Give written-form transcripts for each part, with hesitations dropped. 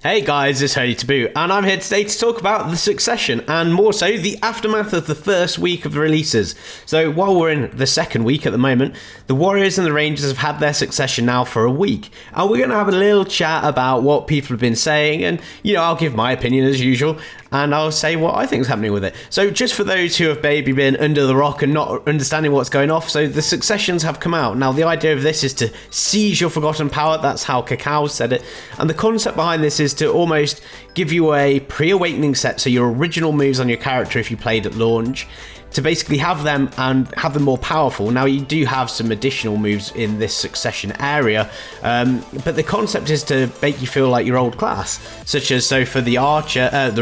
Hey guys, it's Holy Taboo, and I'm here today to talk about The Succession, and more so, the aftermath of the first week of the releases. So while we're in the second week at the moment, the Warriors and the Rangers have had their Succession now for a week, and we're going to have a little chat about what people have been saying, and, I'll give my opinion as usual, and I'll say what I think is happening with it. So just for those who have maybe been under the rock and not understanding what's going off, so the Successions have come out. Now, the idea of this is to seize your forgotten power. That's how Cacao said it. And the concept behind this is to almost give you a pre-awakening set, so your original moves on your character if you played at launch, to basically have them and have them more powerful. Now, you do have some additional moves in this Succession area, but the concept is to make you feel like your old class, such as, so for the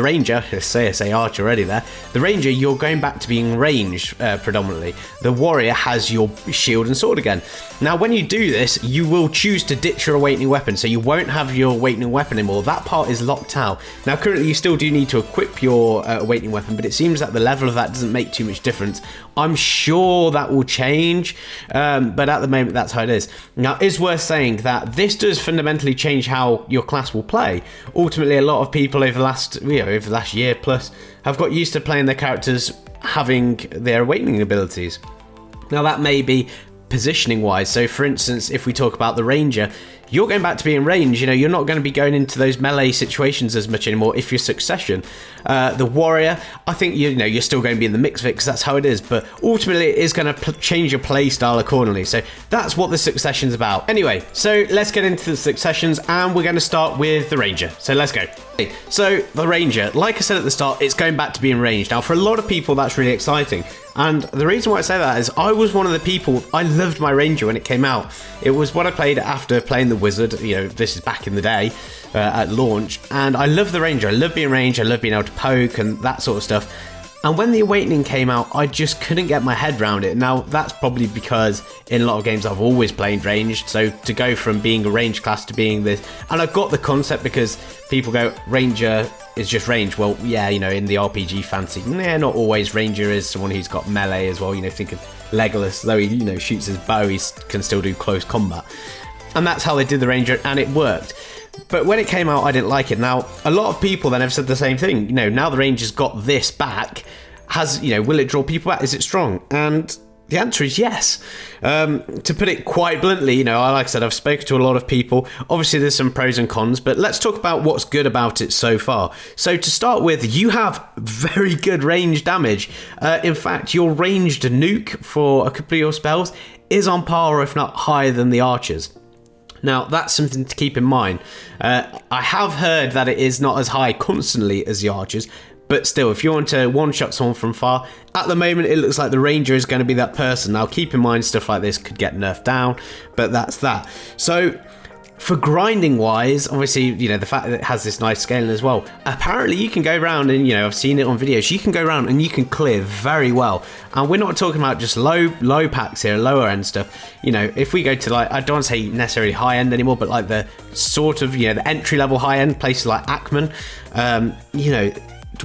Ranger, I say Archer already there, the Ranger, you're going back to being ranged predominantly. The Warrior has your shield and sword again. Now, when you do this, you will choose to ditch your awakening weapon, so you won't have your awakening weapon anymore. That part is locked out. Now, currently, you still do need to equip your awakening weapon, but it seems that the level of that doesn't make too much difference. I'm sure that will change, but at the moment, that's how it is. Now, it's worth saying that this does fundamentally change how your class will play. Ultimately, a lot of people over the last year plus have got used to playing their characters having their awakening abilities. Now, that may be positioning wise. So for instance, if we talk about the Ranger, you're going back to being ranged. You're not going to be going into those melee situations as much anymore if you're Succession. The Warrior, I think you're still going to be in the mix of it because that's how it is, but ultimately it is going to change your play style accordingly. So that's what the Succession's about. Anyway, so let's get into the Successions, and we're going to start with the Ranger. So let's go. So the Ranger, like I said at the start, it's going back to being ranged. Now, for a lot of people, that's really exciting. And the reason why I say that is I was one of the people, I loved my Ranger when it came out. It was what I played after playing the Wizard. This is back in the day at launch. And I love the Ranger. I love being ranged. I love being able to poke and that sort of stuff. And when the Awakening came out, I just couldn't get my head around it. Now, that's probably because in a lot of games I've always played ranged. So to go from being a ranged class to being this, and I've got the concept because people go, Ranger is just range. Well, yeah, in the RPG fantasy, not always. Ranger is someone who's got melee as well. Think of Legolas, though he, shoots his bow, he can still do close combat. And that's how they did the Ranger, and it worked. But when it came out, I didn't like it. Now, a lot of people then have said the same thing. Now the Ranger's got this back, will it draw people back? Is it strong? And the answer is yes. To put it quite bluntly, like I said, I've spoken to a lot of people. Obviously, there's some pros and cons, but let's talk about what's good about it so far. So to start with, you have very good range damage. In fact, your ranged nuke for a couple of your spells is on par, if not higher than the Archers. Now, that's something to keep in mind. I have heard that it is not as high constantly as the Archers, but still, if you want to one-shot someone from far, at the moment it looks like the Ranger is going to be that person. Now, keep in mind, stuff like this could get nerfed down, but that's that. So, for grinding wise, obviously, the fact that it has this nice scaling as well, apparently you can go around and, I've seen it on videos, you can go around and you can clear very well. And we're not talking about just low packs here, lower end stuff. If we go to I don't want to say necessarily high end anymore, but like the sort of, the entry level high end places like Ackman,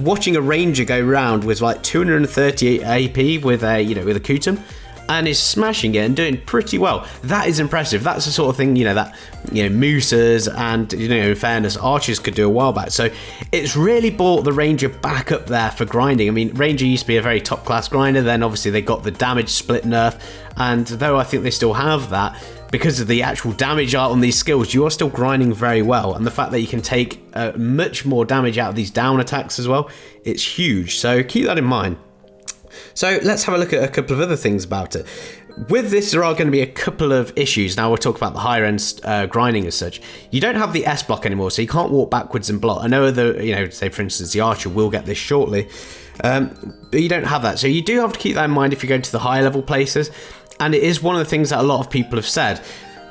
watching a Ranger go around with like 238 AP with a Kutum, and is smashing it and doing pretty well. That is impressive. That's the sort of thing, that Moosers and, in fairness, Archers could do a while back. So it's really brought the Ranger back up there for grinding. I mean, Ranger used to be a very top class grinder. Then obviously they got the damage split nerf, and though I think they still have that, because of the actual damage art on these skills, you are still grinding very well. And the fact that you can take much more damage out of these down attacks as well, it's huge. So keep that in mind. So let's have a look at a couple of other things about it. With this, there are going to be a couple of issues. Now we'll talk about the higher end grinding as such. You don't have the S block anymore, so you can't walk backwards and block. I know say for instance the Archer will get this shortly, but you don't have that. So you do have to keep that in mind if you go to the higher level places. And it is one of the things that a lot of people have said.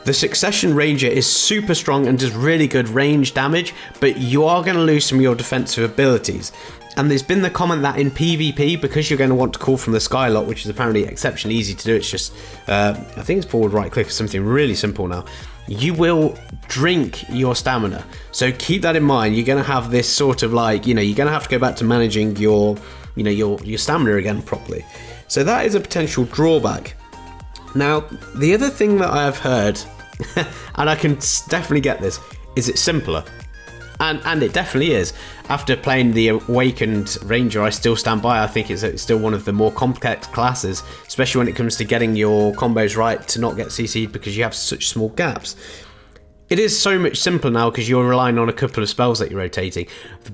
The Succession Ranger is super strong and does really good range damage, but you are going to lose some of your defensive abilities. And there's been the comment that in PvP, because you're going to want to call from the sky a lot, which is apparently exceptionally easy to do, it's just, I think it's forward right click or something really simple now, you will drink your stamina. So keep that in mind. You're going to have this sort of you're going to have to go back to managing your stamina again properly. So that is a potential drawback. Now, the other thing that I have heard, and I can definitely get this, is it's simpler. And it definitely is. After playing the Awakened Ranger, I still stand by. I think it's still one of the more complex classes, especially when it comes to getting your combos right to not get CC'd because you have such small gaps. It is so much simpler now because you're relying on a couple of spells that you're rotating.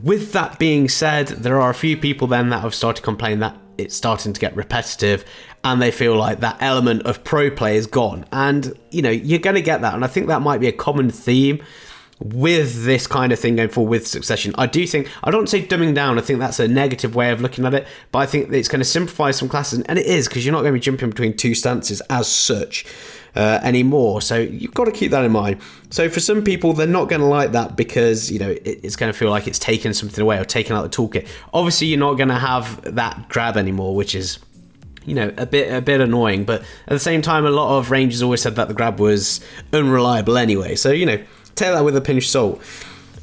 With that being said, there are a few people then that have started complaining that it's starting to get repetitive and they feel like that element of pro play is gone. And, you know, you're going to get that. And I think that might be a common theme with this kind of thing going forward with Succession. I don't say dumbing down, I think that's a negative way of looking at it, but I think it's going to simplify some classes, and it is, because you're not going to be jumping between two stances as such anymore, so you've got to keep that in mind. So for some people, they're not going to like that because, you know, it's going to feel like it's taken something away or taken out the toolkit. Obviously, you're not going to have that grab anymore, which is, you know, a bit annoying, but at the same time, a lot of Rangers always said that the grab was unreliable anyway, so, you know, take that with a pinch of salt.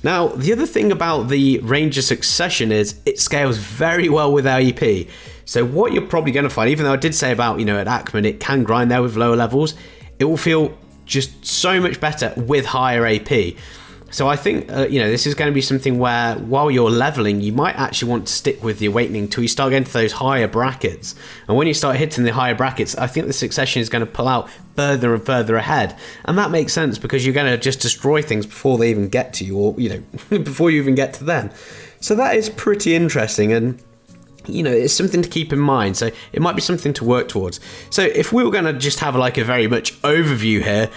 Now, the other thing about the Ranger Succession is it scales very well with AEP. So what you're probably going to find, even though I did say about, you know, at Ackman, it can grind there with lower levels, it will feel just so much better with higher AP. So I think, you know, this is going to be something where while you're leveling, you might actually want to stick with the Awakening until you start getting to those higher brackets. And when you start hitting the higher brackets, I think the Succession is going to pull out further and further ahead. And that makes sense because you're going to just destroy things before they even get to you, or, you know, before you even get to them. So that is pretty interesting, and, you know, it's something to keep in mind. So it might be something to work towards. So if we were going to just have like a very much overview here,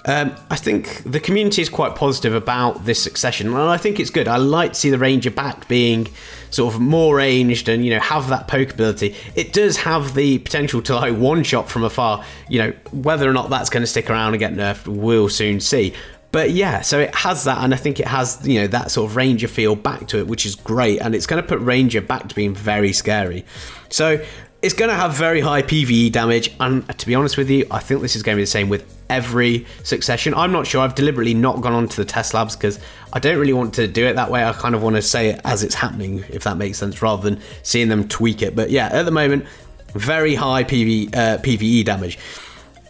I think the community is quite positive about this Succession, and I think it's good. I like to see the Ranger back being sort of more ranged and, you know, have that poke ability. It does have the potential to like one-shot from afar. You know, whether or not that's going to stick around and get nerfed, we'll soon see. But yeah, so it has that, and I think it has, you know, that sort of Ranger feel back to it, which is great, and it's going to put Ranger back to being very scary. So it's going to have very high PvE damage, and to be honest with you, I think this is going to be the same with every Succession. I'm not sure. I've deliberately not gone on to the test labs because I don't really want to do it that way. I kind of want to say it as it's happening, if that makes sense, rather than seeing them tweak it. But yeah, at the moment, very high PvE damage.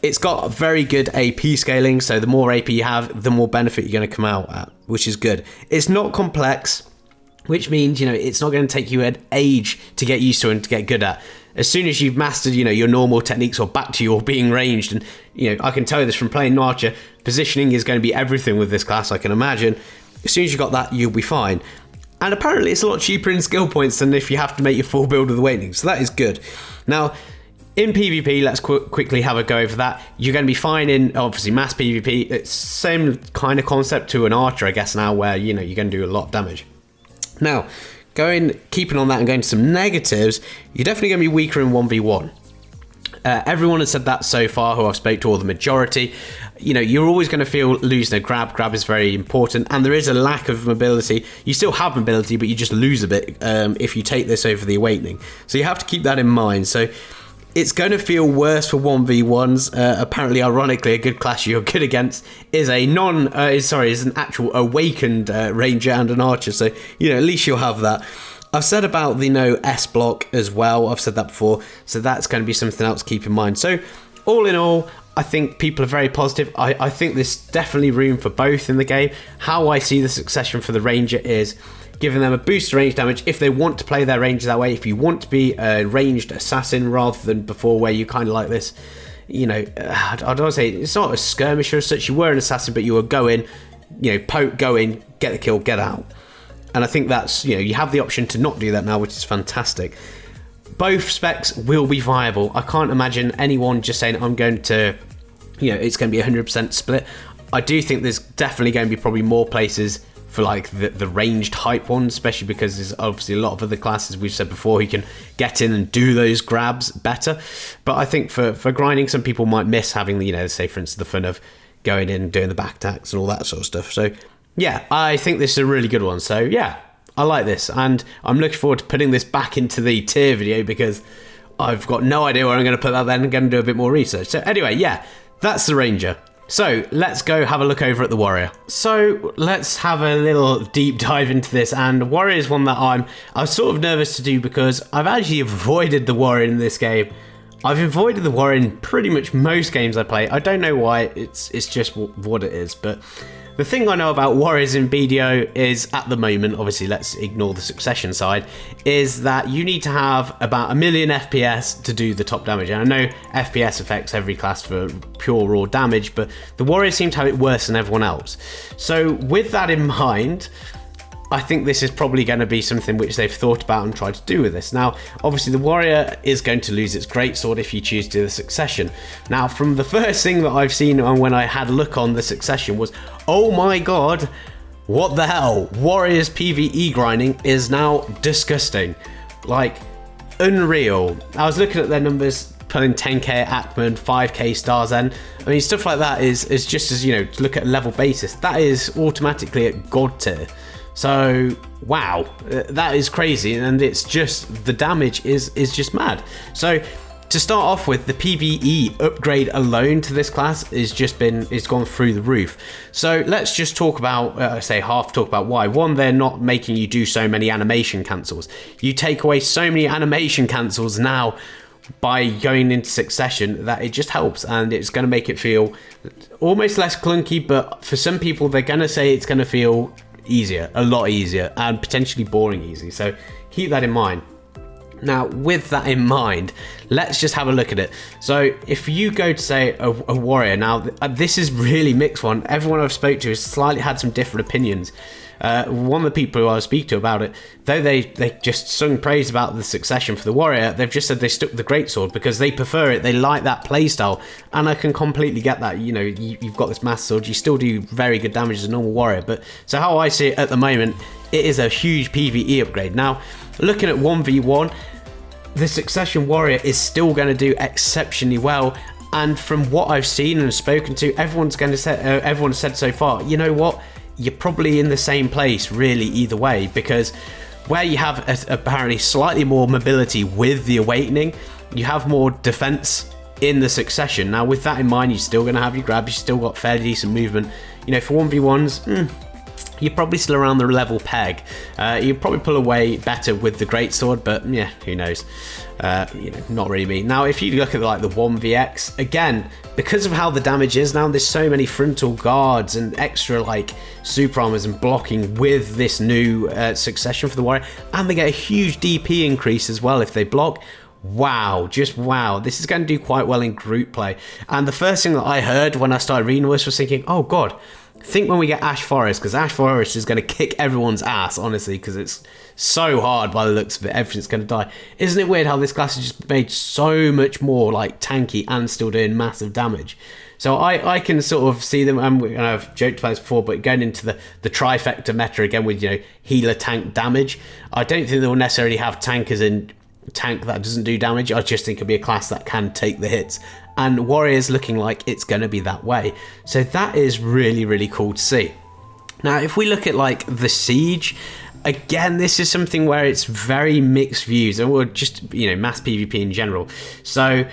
It's got very good AP scaling, so the more AP you have, the more benefit you're going to come out at, which is good. It's not complex, which means, you know, it's not going to take you an age to get used to and to get good at. As soon as you've mastered, you know, your normal techniques or back to your being ranged, and, you know, I can tell you this from playing Archer, positioning is going to be everything with this class, I can imagine. As soon as you got that, you'll be fine. And apparently it's a lot cheaper in skill points than if you have to make your full build with Awakening, so that is good. Now, in PvP, let's quickly have a go over that. You're going to be fine in, obviously, mass PvP. It's same kind of concept to an Archer, I guess, now, where, you know, you're going to do a lot of damage. Now, keeping on that and going to some negatives, you're definitely going to be weaker in 1v1. Everyone has said that so far who I've spoke to, or the majority. You know, you're always going to feel losing a grab. Grab is very important, and there is a lack of mobility. You still have mobility, but you just lose a bit if you take this over the Awakening. So you have to keep that in mind. So it's going to feel worse for 1v1s. Apparently, ironically, a good class you're good against is is an actual Awakened Ranger and an Archer. So, you know, at least you'll have that. I've said about the no S block as well. I've said that before. So that's going to be something else to keep in mind. So all in all, I think people are very positive. I think there's definitely room for both in the game. How I see the Succession for the Ranger is giving them a boost to range damage if they want to play their Ranger that way. If you want to be a ranged assassin rather than before where you kind of like this, you know, I don't want to say it's not a skirmisher as such. You were an assassin, but you were go in, you know, poke, go in, get the kill, get out. And I think that's, you know, you have the option to not do that now, which is fantastic. Both specs will be viable. I can't imagine anyone just saying I'm going to, you know, it's going to be 100% split. I do think there's definitely going to be probably more places for like the ranged hype ones, especially because there's obviously a lot of other classes we've said before who can get in and do those grabs better. But I think for grinding, some people might miss having the, you know, say for instance the fun of going in and doing the back attacks and all that sort of stuff. So yeah, I think this is a really good one. So yeah, I like this, and I'm looking forward to putting this back into the tier video because I've got no idea where I'm going to put that then. I'm going to do a bit more research. So anyway, yeah, that's the Ranger. So let's go have a look over at the Warrior. So let's have a little deep dive into this, and Warrior is one that I was sort of nervous to do because I've actually avoided the Warrior in this game. I've avoided the Warrior in pretty much most games I play. I don't know why, it's just what it is, but the thing I know about Warriors in BDO is, at the moment, obviously let's ignore the succession side, is that you need to have about 1 million FPS to do the top damage. And I know FPS affects every class for pure raw damage, but the Warriors seem to have it worse than everyone else. So with that in mind, I think this is probably going to be something which they've thought about and tried to do with this. Now, obviously, the Warrior is going to lose its greatsword if you choose to do the succession. Now, from the first thing that I've seen and when I had a look on the succession was, oh my god, what the hell? Warriors PvE grinding is now disgusting. Like, unreal. I was looking at their numbers, pulling 10k at Ackman, 5k stars N. I mean, stuff like that is just as, you know, to look at a level basis, that is automatically at god tier. So, wow, that is crazy, and it's just, the damage is just mad. So, to start off with, the PvE upgrade alone to this class is gone through the roof. So, let's just talk about, talk about why. One, they're not making you do so many animation cancels. You take away so many animation cancels now by going into succession that it just helps, and it's going to make it feel almost less clunky, but for some people, they're going to say it's going to feel easier, a lot easier, and potentially boring easy. So keep that in mind. Now, with that in mind, let's just have a look at it. So if you go to say a warrior, now this is really mixed one. Everyone I've spoke to has slightly had some different opinions. One of the people who I speak to about it, though they just sung praise about the succession for the warrior, they've just said they stuck the greatsword because they prefer it. They like that playstyle, and I can completely get that. You know, you've got this master sword, you still do very good damage as a normal warrior. But so how I see it at the moment, it is a huge PvE upgrade. Now, looking at 1v1, the succession warrior is still going to do exceptionally well. And from what I've seen and spoken to, everyone's said so far, you know what? You're probably in the same place really either way, because where you have apparently slightly more mobility with the awakening, you have more defense in the succession. Now, with that in mind, you're still going to have your grab, you've still got fairly decent movement. You know, for 1v1s, you're probably still around the level peg. You probably pull away better with the greatsword, but yeah, who knows? You know, not really me. Now, if you look at like the 1vx, again, because of how the damage is now, there's so many frontal guards and extra like super armors and blocking with this new succession for the warrior, and they get a huge DP increase as well if they block. Wow, just wow. This is going to do quite well in group play. And the first thing that I heard when I started reading this was thinking, oh god, think when we get Ash Forest, because Ash Forest is going to kick everyone's ass, honestly, because it's so hard by the looks of it. Everything's going to die. Isn't it weird how this class is just made so much more like tanky and still doing massive damage? So I can sort of see them, and I've joked about this before, but going into the trifecta meta again with, you know, healer tank damage, I don't think they'll necessarily have tankers in tank that doesn't do damage. I just think it'll be a class that can take the hits, and Warriors looking like it's going to be that way. So that is really, really cool to see. Now, if we look at like the siege, again, this is something where it's very mixed views, or just, you know, mass PvP in general. So,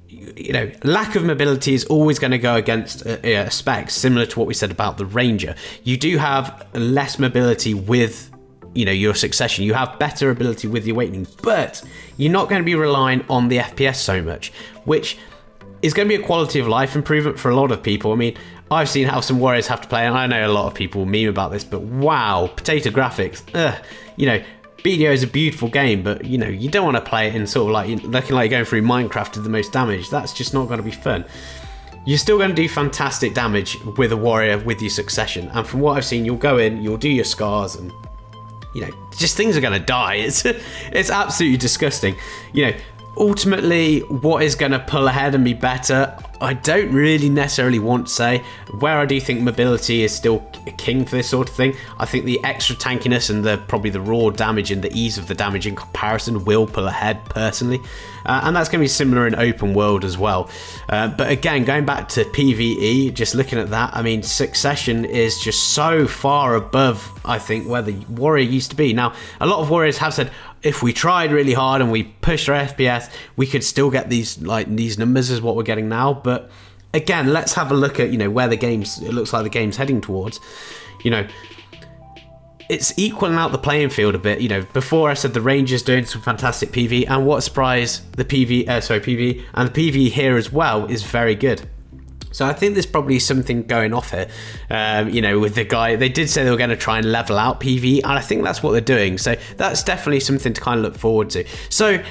you know, lack of mobility is always going to go against specs, similar to what we said about the Ranger. You do have less mobility with, you know, your succession. You have better ability with the awakening, but you're not going to be relying on the FPS so much, which is going to be a quality of life improvement for a lot of people. I mean, I've seen how some warriors have to play, and I know a lot of people meme about this, but wow, potato graphics. You know, BDO is a beautiful game, but you know, you don't want to play it in sort of like looking like you're going through Minecraft with the most damage. That's just not going to be fun. You're still going to do fantastic damage with a warrior with your succession, and from what I've seen, you'll go in, you'll do your scars, and you know, just things are going to die. It's absolutely disgusting. You know, ultimately, what is going to pull ahead and be better, I don't really necessarily want to say. Where I do think mobility is still king for this sort of thing, I think the extra tankiness and probably the raw damage and the ease of the damage in comparison will pull ahead personally. And that's going to be similar in open world as well. But again, going back to PvE, just looking at that, I mean, Succession is just so far above, I think, where the Warrior used to be. Now, a lot of Warriors have said, if we tried really hard and we pushed our FPS, we could still get these numbers as what we're getting now. But again, let's have a look at, you know, where it looks like the game's heading towards. You know, it's equaling out the playing field a bit. You know, before I said the Rangers doing some fantastic PV, and what a surprise, the PV and the PV here as well is very good. So I think there's probably something going off here, with the guy. They did say they were going to try and level out PvE, and I think that's what they're doing. So that's definitely something to kind of look forward to. So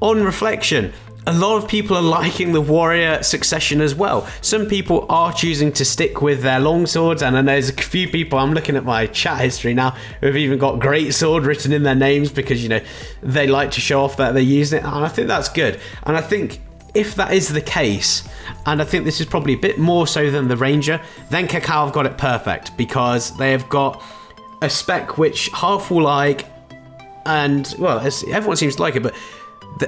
on reflection, a lot of people are liking the warrior succession as well. Some people are choosing to stick with their longswords, and I know there's a few people, I'm looking at my chat history now, who have even got great sword written in their names because, they like to show off that they're using it, and I think that's good. And I think if that is the case, and I think this is probably a bit more so than the Ranger, then Cacao have got it perfect, because they have got a spec which half will like, and, well, everyone seems to like it, but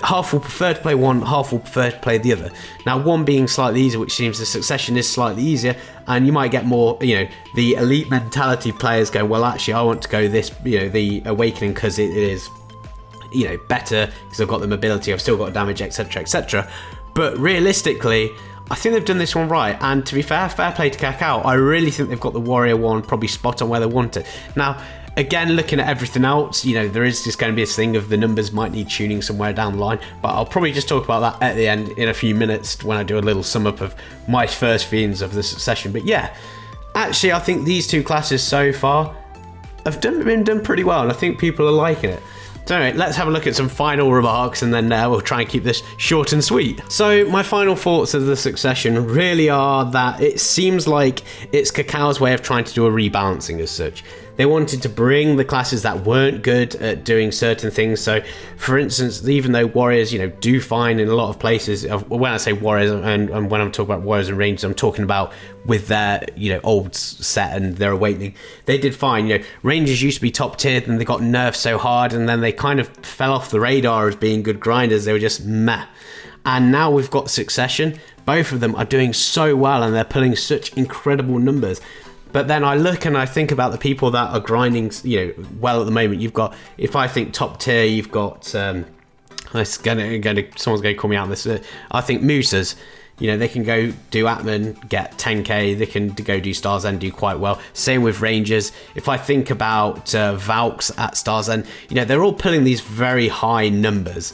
half will prefer to play one, half will prefer to play the other. Now, one being slightly easier, which seems the succession is slightly easier, and you might get more, the elite mentality players go, well, actually, I want to go this, the Awakening, because it is, better, because I've got the mobility, I've still got damage, etc., etc. But realistically, I think they've done this one right, and to be fair play to Cacao, I really think they've got the warrior one probably spot on where they want it. Now, again, looking at everything else, there is just going to be this thing of the numbers might need tuning somewhere down the line, but I'll probably just talk about that at the end in a few minutes when I do a little sum up of my first feelings of the succession. But yeah, actually, I think these two classes so far have been done pretty well, and I think people are liking it. So anyway, let's have a look at some final remarks, and then we'll try and keep this short and sweet. So my final thoughts of the succession really are that it seems like it's Cacao's way of trying to do a rebalancing as such. They wanted to bring the classes that weren't good at doing certain things. So, for instance, even though warriors, do fine in a lot of places, when I say warriors, and when I'm talking about warriors and rangers, I'm talking about with their, old set and their awakening, they did fine. Rangers used to be top tier, and they got nerfed so hard, and then they kind of fell off the radar as being good grinders. They were just meh. And now we've got succession. Both of them are doing so well, and they're pulling such incredible numbers. But then I look and I think about the people that are grinding, well at the moment. You've got, if I think top tier, you've got, someone's going to call me out on this. I think Moosas, they can go do Atman, get 10k. They can go do Stars End, do quite well. Same with Rangers. If I think about Valks at Stars End, they're all pulling these very high numbers.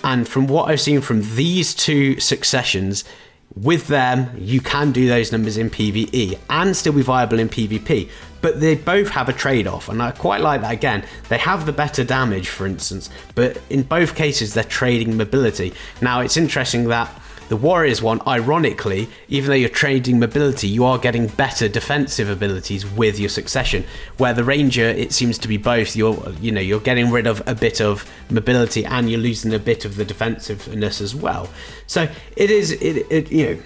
And from what I've seen from these two successions, with them, you can do those numbers in PvE and still be viable in PvP, but they both have a trade-off, and I quite like that. Again, they have the better damage, for instance, but in both cases they're trading mobility. Now, it's interesting that the Warriors one, ironically, even though you're trading mobility, you are getting better defensive abilities with your succession, where the Ranger, it seems to be both. You're getting rid of a bit of mobility and you're losing a bit of the defensiveness as well. So it's a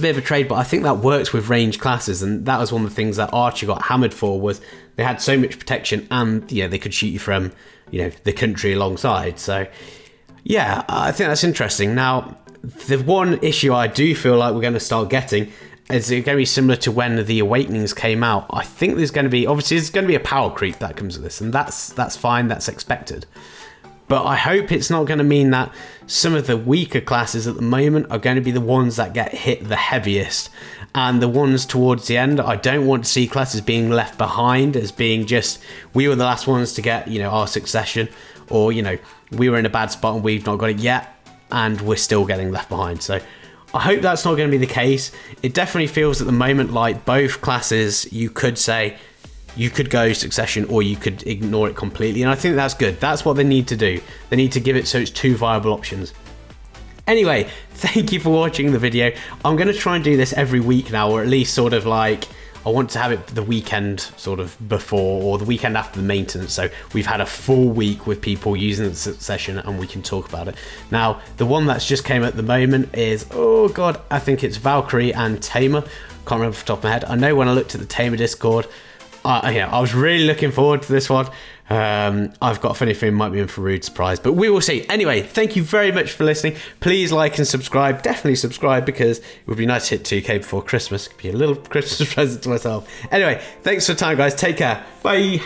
bit of a trade, but I think that works with range classes, and that was one of the things that Archer got hammered for, was they had so much protection and they could shoot you from the country alongside. So yeah, I think that's interesting. Now, the one issue I do feel like we're going to start getting is it going to be similar to when the Awakenings came out. I think there's going to be a power creep that comes with this, and that's fine, that's expected. But I hope it's not going to mean that some of the weaker classes at the moment are going to be the ones that get hit the heaviest, and the ones towards the end, I don't want to see classes being left behind as being just, we were the last ones to get our succession, or we were in a bad spot and we've not got it yet, and we're still getting left behind. So I hope that's not going to be the case. It definitely feels at the moment like both classes, you could say, you could go succession or you could ignore it completely, and I think that's good. That's what they need to do. They need to give it so it's two viable options. Anyway, thank you for watching the video. I'm going to try and do this every week now, or at least sort of like, I want to have it the weekend sort of before, or the weekend after the maintenance, so we've had a full week with people using the succession and we can talk about it. Now, the one that's just came at the moment is, oh god, I think it's Valkyrie and Tamer. Can't remember off the top of my head. I know when I looked at the Tamer Discord, I was really looking forward to this one. I've got a funny feeling might be in for a rude surprise, but we will see. Anyway, thank you very much for listening. Please like and subscribe. Definitely subscribe, because it would be nice to hit 2k before Christmas. It could be a little Christmas present to myself. Anyway, thanks for the time, guys. Take care. Bye.